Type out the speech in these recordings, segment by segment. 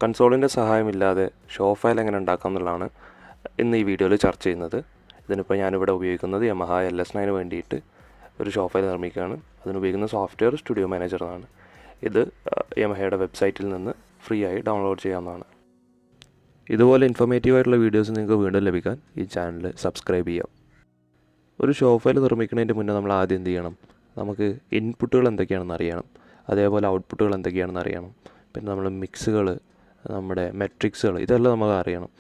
കൺസോളിൻ്റെ സഹായമില്ലാതെ show file എങ്ങനെ ഉണ്ടാക്കാം എന്നുള്ളതാണ് ഇന്ന് ഈ വീഡിയോയിൽ ചർച്ച ചെയ്യുന്നത്. ഇതിനിപ്പോൾ ഞാനിവിടെ ഉപയോഗിക്കുന്നത് Yamaha LS9 വേണ്ടിയിട്ട് ഒരു ഷോ ഫയൽ നിർമ്മിക്കുകയാണ്. അതിനുപയോഗിക്കുന്ന സോഫ്റ്റ്വെയർ സ്റ്റുഡിയോ മാനേജർ എന്നാണ്. ഇത് യമഹയുടെ വെബ്സൈറ്റിൽ നിന്ന് ഫ്രീ ആയി ഡൗൺലോഡ് ചെയ്യാവുന്നതാണ്. ഇതുപോലെ ഇൻഫോർമേറ്റീവ് ആയിട്ടുള്ള വീഡിയോസ് നിങ്ങൾക്ക് വീണ്ടും ലഭിക്കാൻ ഈ ചാനൽ സബ്സ്ക്രൈബ് ചെയ്യാം. ഒരു ഷോ ഫയൽ നിർമ്മിക്കുന്നതിൻ്റെ മുന്നേ നമ്മൾ ആദ്യം എന്ത് ചെയ്യണം? നമുക്ക് ഇൻപുട്ടുകൾ എന്തൊക്കെയാണെന്ന് അറിയണം, അതേപോലെ ഔട്ട്പുട്ടുകൾ എന്തൊക്കെയാണെന്ന് അറിയണം. പിന്നെ നമ്മൾ മിക്സുകൾ, നമ്മുടെ മെട്രിക്സുകൾ, ഇതെല്ലാം നമുക്ക് അറിയണം.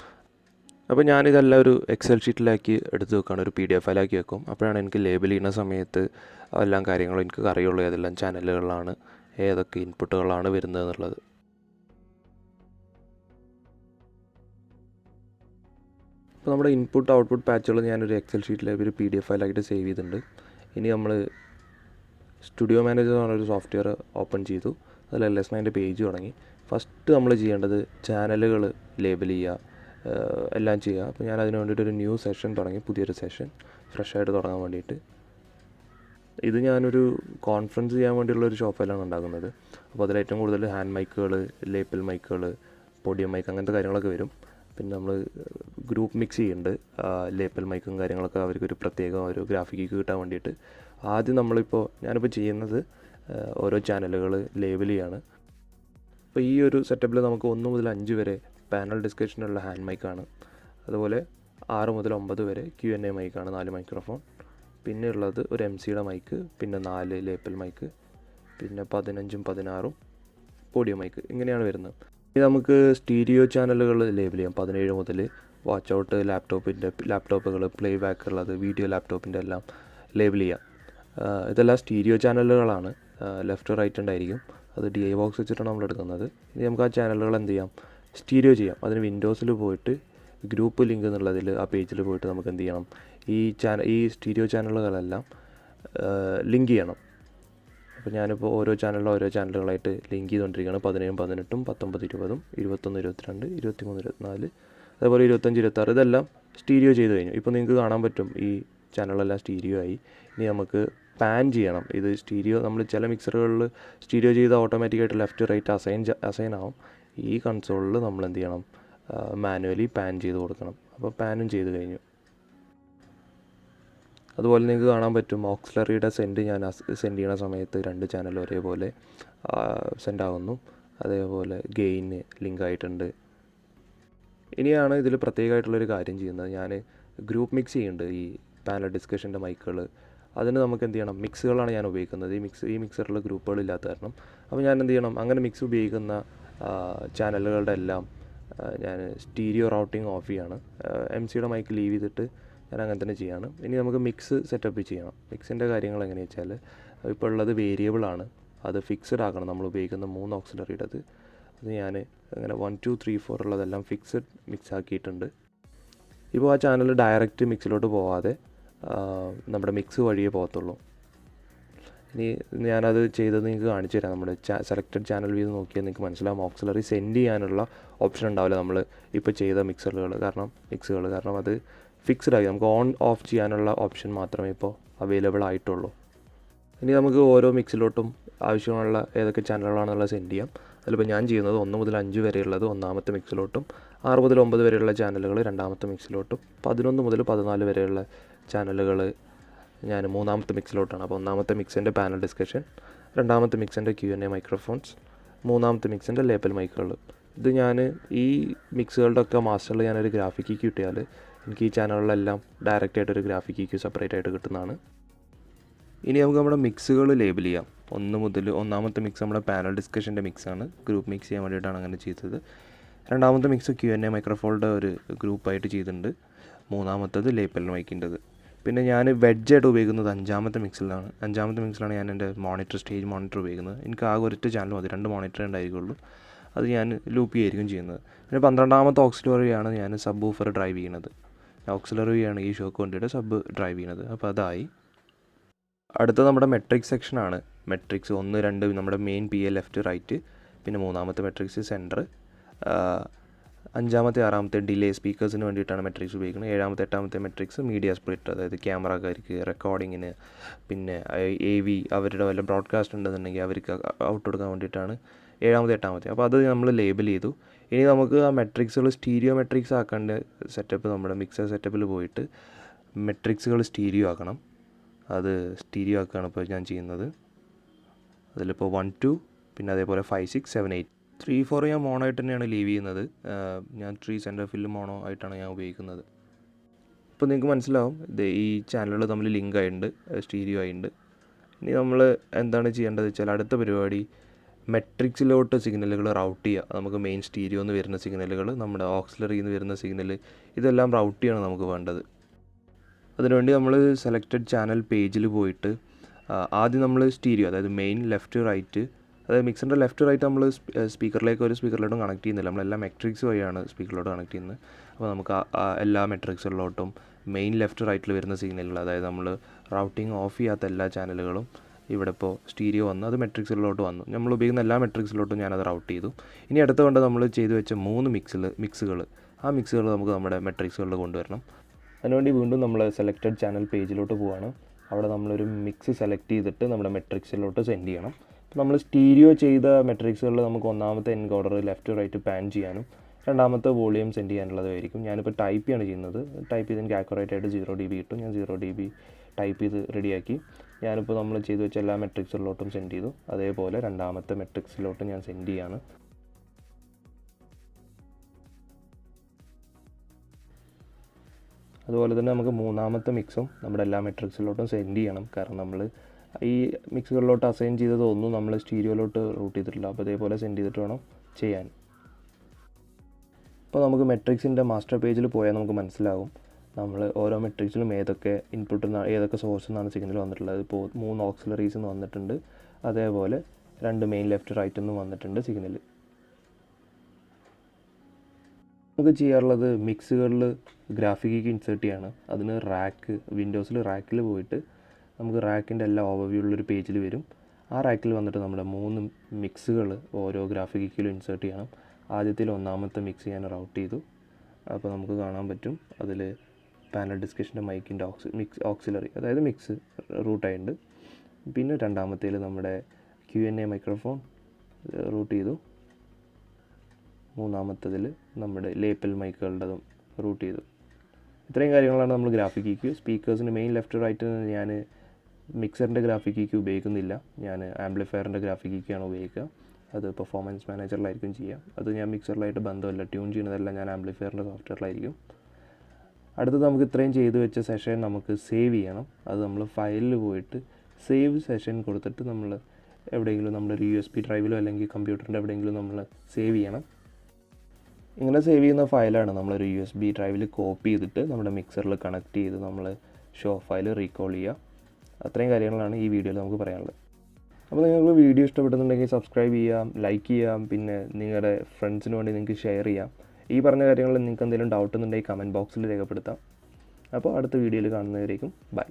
അപ്പോൾ ഞാനിതെല്ലാം ഒരു എക്സൽ ഷീറ്റിലാക്കി എടുത്ത് വെക്കുകയാണ്, ഒരു PDF ഫയലാക്കി വെക്കും. അപ്പോഴാണ് എനിക്ക് ലേബൽ ചെയ്യുന്ന സമയത്ത് എല്ലാ കാര്യങ്ങളും എനിക്ക് അറിയുള്ളൂ, ഏതെല്ലാം ചാനലുകളിലാണ്, ഏതൊക്കെ ഇൻപുട്ടുകളാണ് വരുന്നത് എന്നുള്ളത്. അപ്പോൾ നമ്മുടെ ഇൻപുട്ട് ഔട്ട്പുട്ട് പാച്ചുകൾ ഞാനൊരു എക്സൽ ഷീറ്റിലേക്ക് ഒരു PDF ഫയലാക്കിയിട്ട് സേവ് ചെയ്തിട്ടുണ്ട്. ഇനി നമ്മൾ സ്റ്റുഡിയോ മാനേജർ എന്ന് പറഞ്ഞൊരു സോഫ്റ്റ്വെയർ ഓപ്പൺ ചെയ്തു. അതിൽ LS9 പേജ് തുടങ്ങി. ഫസ്റ്റ് നമ്മൾ ചെയ്യേണ്ടത് ചാനലുകൾ ലേബൽ ചെയ്യുക, എല്ലാം ചെയ്യുക. അപ്പോൾ ഞാൻ അതിന് വേണ്ടിയിട്ടൊരു ന്യൂ സെഷൻ തുടങ്ങി, പുതിയൊരു സെഷൻ ഫ്രഷായിട്ട് തുടങ്ങാൻ വേണ്ടിയിട്ട്. ഇത് ഞാനൊരു കോൺഫറൻസ് ചെയ്യാൻ വേണ്ടിയുള്ളൊരു ഷോ ഫയലാണ് ഉണ്ടാക്കുന്നത്. അപ്പോൾ അതിൽ ഏറ്റവും കൂടുതൽ ഹാൻഡ് മൈക്കുകൾ, ലേപ്പിൾ മൈക്കുകൾ, പോഡിയം മൈക്ക്, അങ്ങനത്തെ കാര്യങ്ങളൊക്കെ വരും. പിന്നെ നമ്മൾ ഗ്രൂപ്പ് മിക്സ് ചെയ്യുന്നുണ്ട്, ലേപ്പിൾ മൈക്കും കാര്യങ്ങളൊക്കെ അവർക്കൊരു പ്രത്യേകം ഒരു ഗ്രാഫിക്ക് കിട്ടാൻ വേണ്ടിയിട്ട്. ആദ്യം ഞാനിപ്പോൾ ചെയ്യുന്നത് ഓരോ ചാനലുകൾ ലേബൽ ചെയ്യാണ്. അപ്പോൾ ഈ ഒരു സെറ്റപ്പിൽ നമുക്ക് 1 മുതൽ 5 വരെ പാനൽ ഡിസ്കഷനുള്ള ഹാൻഡ് മൈക്കാണ്. അതുപോലെ 6 മുതൽ 9 വരെ Q&A മൈക്കാണ്, 4 മൈക്രോഫോൺ. പിന്നെ ഉള്ളത് ഒരു MCയുടെ മൈക്ക്, പിന്നെ 4 ലേപ്പിൾ മൈക്ക്, പിന്നെ 15ഉം 16ഉം പോഡിയം മൈക്ക്. ഇങ്ങനെയാണ് വരുന്നത്. ഇനി നമുക്ക് സ്റ്റീരിയോ ചാനലുകൾ ലേബൽ ചെയ്യാം. 17 മുതൽ വാച്ച് ഔട്ട്, ലാപ്ടോപ്പുകൾ, പ്ലേ ബാക്ക് ഉള്ളത്, വീഡിയോ ലാപ്ടോപ്പിൻ്റെ എല്ലാം ലേബൽ ചെയ്യാം. ഇതെല്ലാം സ്റ്റീരിയോ ചാനലുകളാണ്, ലെഫ്റ്റ് റൈറ്റ് ഉണ്ടായിരിക്കും. അത് DI ബോക്സ് വെച്ചിട്ടാണ് നമ്മൾ എടുക്കുന്നത്. ഇനി നമുക്ക് ആ ചാനലുകൾ എന്ത് ചെയ്യാം? സ്റ്റീരിയോ ചെയ്യാം. അതിന് വിൻഡോസിൽ പോയിട്ട് ഗ്രൂപ്പ് ലിങ്ക് എന്നുള്ളതിൽ ആ പേജിൽ പോയിട്ട് നമുക്ക് എന്ത് ചെയ്യണം? ഈ സ്റ്റീരിയോ ചാനലുകളെല്ലാം ലിങ്ക് ചെയ്യണം. അപ്പോൾ ഞാനിപ്പോൾ ഓരോ ചാനലുകളായിട്ട് ലിങ്ക് ചെയ്തുകൊണ്ടിരിക്കുകയാണ്. 17ഉം 18ഉം 19 20ഉം 21 22 23 24, അതേപോലെ 25 26, ഇതെല്ലാം സ്റ്റീരിയോ ചെയ്ത് കഴിഞ്ഞു. ഇപ്പോൾ നിങ്ങൾക്ക് കാണാൻ പറ്റും ഈ ചാനലെല്ലാം സ്റ്റീരിയോ ആയി. ഇനി നമുക്ക് പാൻ ചെയ്യണം. ഇത് സ്റ്റീരിയോ, നമ്മൾ ചില മിക്സറുകളിൽ സ്റ്റീരിയോ ചെയ്ത് ഓട്ടോമാറ്റിക്കായിട്ട് ലെഫ്റ്റ് റൈറ്റ് അസൈൻ ആവും. ഈ കൺസോളിൽ നമ്മൾ എന്ത് ചെയ്യണം? മാനുവലി പാൻ ചെയ്ത് കൊടുക്കണം. അപ്പോൾ പാനും ചെയ്ത് കഴിഞ്ഞു. അതുപോലെ നിങ്ങൾക്ക് കാണാൻ പറ്റും ഓക്സിലറിയുടെ സെൻഡ് സെൻഡ് ചെയ്യുന്ന സമയത്ത് 2 ചാനൽ ഒരേപോലെ സെൻഡ് ആകുന്നു. അതേപോലെ ഗെയിന് ലിങ്ക് ആയിട്ടുണ്ട്. ഇനിയാണ് ഇതിൽ പ്രത്യേകമായിട്ടുള്ളൊരു കാര്യം ചെയ്യുന്നത്. ഞാൻ ഗ്രൂപ്പ് മിക്സ് ചെയ്യുന്നുണ്ട് ഈ പാനൽ ഡിസ്കഷൻ്റെ മൈക്കുകൾ. അതിന് നമുക്ക് എന്ത് ചെയ്യണം? മിക്സുകളാണ് ഞാൻ ഉപയോഗിക്കുന്നത്. ഈ മിക്സറിൽ ഗ്രൂപ്പുകളില്ലാത്ത കാരണം. അപ്പോൾ ഞാൻ എന്ത് ചെയ്യണം? അങ്ങനെ മിക്സ് ഉപയോഗിക്കുന്ന ചാനലുകളുടെ എല്ലാം ഞാൻ സ്റ്റീരിയോ റൗട്ടിങ് ഓഫ് ചെയ്യാണ്. MCയുടെ മൈക്ക് ലീവ് ചെയ്തിട്ട് ഞാൻ അങ്ങനെ തന്നെ ചെയ്യാണ്. ഇനി നമുക്ക് മിക്സ് സെറ്റപ്പ് ചെയ്യണം. മിക്സിൻ്റെ കാര്യങ്ങൾ എങ്ങനെയാണെന്ന് വെച്ചാൽ, ഇപ്പോൾ ഉള്ളത് വേരിയബിളാണ്, അത് ഫിക്സഡ് ആക്കണം. നമ്മൾ ഉപയോഗിക്കുന്ന 3 ഓക്സിലറിയുടേത് അത് ഞാൻ അങ്ങനെ 1 2 3 4 ഉള്ളതെല്ലാം ഫിക്സഡ് മിക്സ് ആക്കിയിട്ടുണ്ട്. ഇപ്പോൾ ആ ചാനൽ ഡയറക്റ്റ് മിക്സിലോട്ട് പോവാതെ നമ്മുടെ മിക്സ് വഴിയേ പോകത്തുള്ളൂ. ഇനി ഞാനത് ചെയ്തത് നിങ്ങൾക്ക് കാണിച്ചു തരാം. നമ്മുടെ സെലക്റ്റഡ് ചാനൽ വ്യൂ നോക്കിയാൽ നിങ്ങൾക്ക് മനസ്സിലാവും. ഓക്സിലറി സെൻഡ് ചെയ്യാനുള്ള ഓപ്ഷൻ ഉണ്ടാവില്ല നമ്മൾ ഇപ്പോൾ ചെയ്ത മിക്സുകൾ, കാരണം അത് ഫിക്സ്ഡ് ആയി. നമുക്ക് ഓൺ ഓഫ് ചെയ്യാനുള്ള ഓപ്ഷൻ മാത്രമേ ഇപ്പോൾ അവൈലബിൾ ആയിട്ടുള്ളൂ. ഇനി നമുക്ക് ഓരോ മിക്സിലോട്ടും ആവശ്യമുള്ള ഏതൊക്കെ ചാനലുകളാണെന്നുള്ളത് സെൻഡ് ചെയ്യാം. അതിലിപ്പോൾ ഞാൻ ചെയ്യുന്നത് 1 മുതൽ 5 വരെയുള്ളത് 1ാമത്തെ മിക്സിലോട്ടും, 6 മുതൽ 9 വരെയുള്ള ചാനലുകൾ 2ാമത്തെ മിക്സിലോട്ടും, 11 മുതൽ 14 വരെയുള്ള ചാനലുകൾ ഞാൻ 3ാമത്തെ മിക്സിലോട്ടാണ്. അപ്പോൾ 1ാമത്തെ മിക്സിൻ്റെ പാനൽ ഡിസ്കഷൻ, 2ാമത്തെ മിക്സിൻ്റെ Q&A മൈക്രോഫോൺസ്, 3ാമത്തെ മിക്സിൻ്റെ ലേപ്പൽ മൈക്കുകൾ. ഇത് ഞാൻ ഈ മിക്സുകളുടെ ഒക്കെ മാസ്റ്ററിൽ ഞാനൊരു ഗ്രാഫിക്ക് കിട്ടിയാൽ എനിക്ക് ഈ ചാനലുകളെല്ലാം ഡയറക്റ്റായിട്ടൊരു ഗ്രാഫിക്ക് സെപ്പറേറ്റ് ആയിട്ട് കിട്ടുന്നതാണ്. ഇനി നമുക്ക് നമ്മുടെ മിക്സുകൾ ലേബൽ ചെയ്യാം. 1ാമത്തെ മിക്സ് നമ്മുടെ പാനൽ ഡിസ്കഷൻ്റെ മിക്സാണ്, ഗ്രൂപ്പ് മിക്സ് ചെയ്യാൻ വേണ്ടിയിട്ടാണ് അങ്ങനെ ചെയ്തത്. 2ാമത്തെ മിക്സ് Q&A മൈക്രോഫോണിൻ്റെ ഒരു ഗ്രൂപ്പായിട്ട് ചെയ്തിട്ടുണ്ട്. 3ാമത്തേത് ലേപ്പൽ മൈക്കിൻ്റെത്. പിന്നെ ഞാൻ വെഡ്ജായിട്ട് ഉപയോഗിക്കുന്നത് 5ാമത്തെ മിക്സിലാണ്. 5ാമത്തെ മിക്സിലാണ് ഞാൻ എൻ്റെ സ്റ്റേജ് മോണിറ്റർ ഉപയോഗിക്കുന്നത്. എനിക്ക് ആകെ ഒരൊറ്റ ചാനൽ മതി, 2 മോണിറ്ററേ ഉണ്ടായിരിക്കുള്ളൂ. അത് ഞാൻ ലൂപ്പ് ചെയ്യായിരിക്കും ചെയ്യുന്നത്. പിന്നെ 12ാമത്തെ ഓക്സിലറിയാണ് ഞാൻ സബ് ഊഫർ ഡ്രൈവ് ചെയ്യുന്നത്. ഓക്സിലറിയാണ് ഈ ഷോക്ക് വേണ്ടിയിട്ട് സബ് ഡ്രൈവ് ചെയ്യുന്നത്. അപ്പോൾ അതായി. അടുത്ത നമ്മുടെ മെട്രിക്സ് സെക്ഷനാണ്. മെട്രിക്സ് 1 2 നമ്മുടെ മെയിൻ PA ലെഫ്റ്റ് റൈറ്റ്, പിന്നെ 3ാമത്തെ മെട്രിക്സ് സെൻറ്റർ, 5ാമത്തെ 6ാമത്തെ ഡിലേ സ്പീക്കേഴ്സിന് വേണ്ടിയിട്ടാണ് മെട്രിക്സ് ഉപയോഗിക്കുന്നത്. 7ാമത്തെ 8ാമത്തെ മെട്രിക്സ് മീഡിയ സ്പ്ലിറ്റ്, അതായത് ക്യാമറക്കാർക്ക് റെക്കോർഡിങ്ങിന്, പിന്നെ AV അവരുടെ വല്ല ബ്രോഡ്കാസ്റ്റ് ഉണ്ടെന്നുണ്ടെങ്കിൽ അവർക്ക് ഔട്ട് കൊടുക്കാൻ വേണ്ടിയിട്ടാണ് 7ാമത്തെ 8ാമത്തെ. അപ്പോൾ അത് നമ്മൾ ലേബൽ ചെയ്തു. ഇനി നമുക്ക് ആ മെട്രിക്സുകൾ സ്റ്റീരിയോ മെട്രിക്സ് ആക്കേണ്ട സെറ്റപ്പ് നമ്മുടെ മിക്സർ സെറ്റപ്പിൽ പോയിട്ട് മെട്രിക്സുകൾ സ്റ്റീരിയോ ആക്കണം. അത് സ്റ്റീരിയോ ആക്കുകയാണ് ഇപ്പോൾ ഞാൻ ചെയ്യുന്നത്. അതിലിപ്പോൾ 1 2 പിന്നെ അതേപോലെ 5 6 7 8 3 4 ഞാൻ മോണോ ആയിട്ട് തന്നെയാണ് ലീവ് ചെയ്യുന്നത്. ഞാൻ 3 സെൻറ്റർ ഫില്ല് മോണോ ആയിട്ടാണ് ഞാൻ ഉപയോഗിക്കുന്നത്. ഇപ്പോൾ നിങ്ങൾക്ക് മനസ്സിലാവും ഈ ചാനലുകൾ തമ്മിൽ ലിങ്ക് ആയിട്ടുണ്ട്, സ്റ്റീരിയോ ആയിട്ടുണ്ട്. ഇനി നമ്മൾ എന്താണ് ചെയ്യേണ്ടത് വെച്ചാൽ അടുത്ത പരിപാടി മെട്രിക്സിലോട്ട് സിഗ്നലുകൾ റൗട്ട് ചെയ്യുക. നമുക്ക് മെയിൻ സ്റ്റീരിയോ എന്ന് വരുന്ന സിഗ്നലുകൾ, നമ്മുടെ ഓക്സിലറിയിൽ നിന്ന് വരുന്ന സിഗ്നൽ, ഇതെല്ലാം റൗട്ട് ചെയ്യാണ് നമുക്ക് വേണ്ടത്. അതിനുവേണ്ടി നമ്മൾ സെലക്റ്റഡ് ചാനൽ പേജിൽ പോയിട്ട് ആദ്യം നമ്മൾ സ്റ്റീരിയോ, അതായത് മെയിൻ ലെഫ്റ്റ് റൈറ്റ്, അതായത് മിക്സറിൻ്റെ ലെഫ്റ്റ് റൈറ്റ് നമ്മൾ സ്പീക്കറിലോട്ടും കണക്ട് ചെയ്യുന്നില്ല, നമ്മളെല്ലാം മെട്രിക്സ് വഴിയാണ് സ്പീക്കറിലോട്ട് കണക്ട് ചെയ്യുന്നത്. അപ്പോൾ നമുക്ക് എല്ലാ മെട്രിക്സുകളിലോട്ടും മെയിൻ ലെഫ്റ്റ് റൈറ്റിൽ വരുന്ന സിഗ്നലുകൾ, അതായത് നമ്മൾ റൗട്ടിങ് ഓഫ് ചെയ്യാത്ത എല്ലാ ചാനലുകളും ഇവിടെ ഇപ്പോൾ സ്റ്റീരിയോ വന്നു, അത് മെട്രിക്സുകളിലോട്ട് വന്നു. നമ്മൾ ഉപയോഗിക്കുന്ന എല്ലാ മെട്രിക്സിലോട്ടും ഞാനത് റൗട്ട് ചെയ്തു. ഇനി അടുത്തുകൊണ്ട് നമ്മൾ ചെയ്തു വെച്ച 3 മിക്സുകൾ, ആ മിക്സുകൾ നമുക്ക് നമ്മുടെ മെട്രിക്സുകളിൽ കൊണ്ടുവരണം. അതിനുവേണ്ടി വീണ്ടും നമ്മൾ സെലക്റ്റഡ് ചാനൽ പേജിലോട്ട് പോവുകയാണ്. അവിടെ നമ്മളൊരു മിക്സ് സെലക്ട് ചെയ്തിട്ട് നമ്മുടെ മെട്രിക്സിലോട്ട് സെൻഡ് ചെയ്യണം. അപ്പോൾ നമ്മൾ സ്റ്റീരിയോ ചെയ്ത മെട്രിക്സുകളിൽ നമുക്ക് ഒന്നാമത്തെ എൻകോഡർ ലെഫ്റ്റ് റൈറ്റ് പാൻ ചെയ്യാനും രണ്ടാമത്തെ വോളിയം സെൻഡ് ചെയ്യാനുള്ളതായിരിക്കും. ഞാനിപ്പോൾ ടൈപ്പ് ചെയ്യാണ് ചെയ്യുന്നത്. ടൈപ്പ് ചെയ്ത് എനിക്ക് ആക്യുറേറ്റ് ആയിട്ട് 0 dB കിട്ടും. ഞാൻ 0 dB ടൈപ്പ് ചെയ്ത് റെഡിയാക്കി. ഞാനിപ്പോൾ നമ്മൾ ചെയ്ത് വെച്ച എല്ലാ മെട്രിക്സുകളിലോട്ടും സെൻഡ് ചെയ്തു. അതേപോലെ രണ്ടാമത്തെ മെട്രിക്സിലോട്ടും ഞാൻ സെൻഡ് ചെയ്യാണ്. അതുപോലെ തന്നെ നമുക്ക് മൂന്നാമത്തെ മിക്സും നമ്മുടെ എല്ലാ മെട്രിക്സിലോട്ടും സെൻഡ് ചെയ്യണം. കാരണം നമ്മൾ ഈ മിക്സുകളിലോട്ട് അസൈൻ ചെയ്തതൊന്നും നമ്മൾ സ്റ്റീരിയോയിലോട്ട് റൂട്ട് ചെയ്തിട്ടില്ല. അപ്പോൾ അതേപോലെ സെൻഡ് ചെയ്തിട്ട് വേണം ചെയ്യാൻ. അപ്പോൾ നമുക്ക് മെട്രിക്സിൻ്റെ മാസ്റ്റർ പേജിൽ പോയാൽ നമുക്ക് മനസ്സിലാവും നമ്മൾ ഓരോ മെട്രിക്സിലും ഏതൊക്കെ ഇൻപുട്ടിൽ നിന്ന് ഏതൊക്കെ സോഴ്സിൽ നിന്നാണ് സിഗ്നൽ വന്നിട്ടുള്ളത്. ഇപ്പോൾ 3 ഓക്സിലറീസ് നിന്ന് വന്നിട്ടുണ്ട്, അതേപോലെ 2 മെയിൻ ലെഫ്റ്റ് റൈറ്റിൽ നിന്ന് വന്നിട്ടുണ്ട് സിഗ്നൽ. നമുക്ക് ചെയ്യാറുള്ളത് മിക്സുകളിൽ ഗ്രാഫിക്ക് ഇൻസേർട്ട് ചെയ്യാണ്. അതിന് വിൻഡോസിൽ റാക്കിൽ പോയിട്ട് നമുക്ക് റാക്കിൻ്റെ എല്ലാ ഓവർവ്യൂ ഉള്ളൊരു പേജിൽ വരും. ആ റാക്കിൽ വന്നിട്ട് നമ്മുടെ 3 മിക്സുകൾ ഓരോ ഗ്രാഫിക്കിലും ഇൻസേർട്ട് ചെയ്യണം. ആദ്യത്തിൽ ഒന്നാമത്തെ മിക്സ് ഞാൻ റൗട്ട് ചെയ്തു. അപ്പോൾ നമുക്ക് കാണാൻ പറ്റും അതിൽ പാനൽ ഡിസ്കഷൻ്റെ മൈക്കിൻ്റെ ഓക്സിലറി, അതായത് മിക്സ് റൂട്ടായിട്ടുണ്ട്. പിന്നെ രണ്ടാമത്തേൽ നമ്മുടെ Q&A മൈക്രോഫോൺ റൂട്ട് ചെയ്തു. മൂന്നാമത്തതിൽ നമ്മുടെ ലേപ്പൽ മൈക്കുകളുടേതും റൂട്ട് ചെയ്തു. ഇത്രയും കാര്യങ്ങളാണ് നമ്മൾ ഗ്രാഫിക്ക്. സ്പീക്കേഴ്സിന് മെയിൻ ലെഫ്റ്റ് റൈറ്റ് ഞാൻ മിക്സറിൻ്റെ ഗ്രാഫിക്ക് ഉപയോഗിക്കുന്നില്ല. ഞാൻ ആംപ്ലിഫയറിൻ്റെ ഗ്രാഫിക്കാണ് ഉപയോഗിക്കുക. അത് പെർഫോമൻസ് മാനേജറിലായിരിക്കും ചെയ്യുക. അത് ഞാൻ മിക്സറിലായിട്ട് ബന്ധമില്ല. ട്യൂൺ ചെയ്യുന്നതെല്ലാം ഞാൻ ആംപ്ലിഫയറിൻ്റെ സോഫ്റ്റ്വെയറിലായിരിക്കും. അടുത്തത് നമുക്ക് ഇത്രയും ചെയ്ത് വെച്ച സെഷൻ നമുക്ക് സേവ് ചെയ്യണം. അത് നമ്മൾ ഫയലിൽ പോയിട്ട് സേവ് സെഷൻ കൊടുത്തിട്ട് നമ്മൾ എവിടെയെങ്കിലും നമ്മുടെ ഒരു USB ഡ്രൈവിലോ അല്ലെങ്കിൽ കമ്പ്യൂട്ടറിൻ്റെ എവിടെയെങ്കിലും നമ്മൾ സേവ് ചെയ്യണം. ഇങ്ങനെ സേവ് ചെയ്യുന്ന ഫയലാണ് നമ്മളൊരു USB ഡ്രൈവിൽ കോപ്പി ചെയ്തിട്ട് നമ്മുടെ മിക്സറിൽ കണക്ട് ചെയ്ത് നമ്മൾ ഷോ ഫയൽ റീകോൾ ചെയ്യുക. അത്രയും കാര്യങ്ങളാണ് ഈ വീഡിയോയിൽ നമുക്ക് പറയാനുള്ളത്. അപ്പോൾ നിങ്ങൾക്ക് വീഡിയോ ഇഷ്ടപ്പെടുന്നുണ്ടെങ്കിൽ സബ്സ്ക്രൈബ് ചെയ്യാം, ലൈക്ക് ചെയ്യാം, പിന്നെ നിങ്ങളുടെ ഫ്രണ്ട്സിന് വേണ്ടി നിങ്ങൾക്ക് ഷെയർ ചെയ്യാം. ഈ പറഞ്ഞ കാര്യങ്ങളിൽ നിങ്ങൾക്ക് എന്തെങ്കിലും ഡൗട്ട് ഉണ്ടെങ്കിൽ കമൻറ്റ് ബോക്സിൽ രേഖപ്പെടുത്താം. അപ്പോൾ അടുത്ത വീഡിയോയിൽ കാണുന്നവരേക്കും ബൈ.